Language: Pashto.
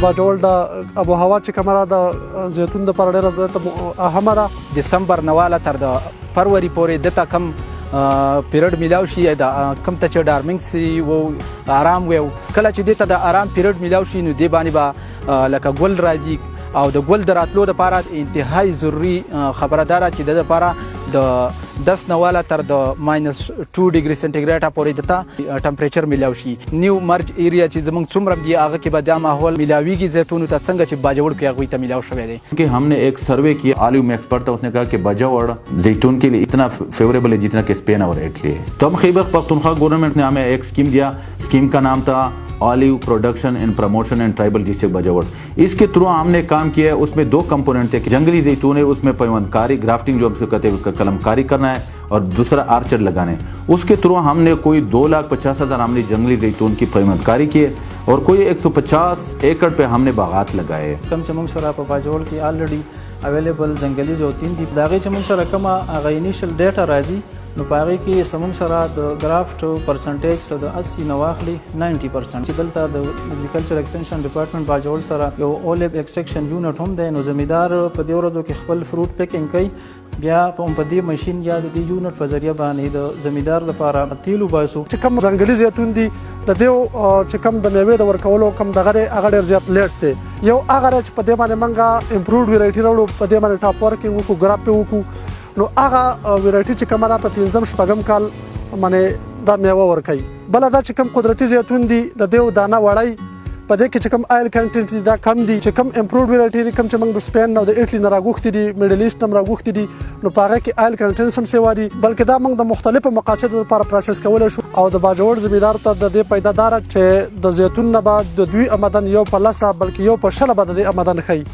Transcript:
باجوړ د ابو هوا چې کومه ده د زیتون دپاره ډېره زیاته اهمه ده. دسمبر نه واله تر د فروری پورې دته کم پیریډ میلاو شي د کم ته چې ډارمنګ سي و آرام وي کله چې دې ته د آرام پیریډ میلاو شي نو دې باندې به لکه ګل راځي او د ګل د راتلو دپاره انتهایی ضروري خبره ده چې د دپاره د 10 نه واله تر د -2 ډیګري سنټیګریډ پورې دته ټمپریچر میلاو شي. نیو مرج ایریا چې زمونږ څومره دی هغه کې به دا ماحول میلاویږي زیتون ته څنګه چې باجوړ کې هغوی ته میلاو شوی دی. कि हमने एक सर्वे किया आलिव में एक्सपर्ट था, उसने कहा कि बाजवड़ जैतून के लिए इतना फेवरेबल है जितना कि स्पेन और इटली है. तो हम खैबर पख्तूनख्वा गवर्नमेंट ने हमें एक स्कीम दिया. स्कीम का नाम था olive production and promotion and tribal district बाजवड़. इसके थ्रू हमने काम किया है. उसमें 2 कंपोनेंट थे. जंगली जैतून है उसमें पैवंदकारी ग्राफ्टिंग जो हम कहते हैं कलमकारी करना है और दूसरा आर्चर लगाने. उसके थ्रू हमने कोई 2,50,000 हमने जंगली जैतून की पैवंदकारी की है और कोई 150 एकड़ पे हमने बागात लगाए. कम चमंग सरा په باجوړ کې آلریډي اویلیبل ځنګلي زیتون دي. دا غي چمنګ سره کومه هغه انیشل ډیټا راځي نو په هغې کې زموږ سره د ګرافټ پرسنټیج د 80 نه واخلي 90% چې دلته د اګریکلچر ایکسټنشن ډپارټمنټ باجوړ سره یو اولیب ایکسټرکشن یونټ هم دی. نو زمیندار په دې ورځو کې خپل فروټ پیکینګ کوي بیا په دې ماشین یا د دې یونټ په ذریعه باندې د زمیندار لپاره تیل وباسو. چې کوم ځنګلي زیتون دي د دې چې کوم د میوې د ورکولو کوم دغه دی هغه ډېر زیات لیټ دی. یو هغه دی چې په دې باندې موږ امپرووډ ویرایټي راوړو په دې باندې ټاپ ورکینګ وکړو ګراف پې وکړو نو هغه ویرایټي چې کومه ده په 5 کال باندې دا میوه ورکوي. بله دا چې کوم قدرتي زیتون دي د دې دانه وړی په دې کې چې کوم آیل کنټنټ دي دا کم دي. چې کوم امپرووډ ویرایټي دي کوم چې موږ د سپین او د ایټلي نه راغوښتي دي میډل ایسټ هم راغوښتي دي نو په هغه کې آیل کنټنټ هم سیوا دي بلکې دا موږ د مختلفو مقاصدو لپاره پروسس کولی شو. او د باجوړ زمیندار ته د دې پیدا داره چې د زیتون نه بعد د دوی آمدن یو په 10 بلکې یو په 20 به د دې آمدن ښیي.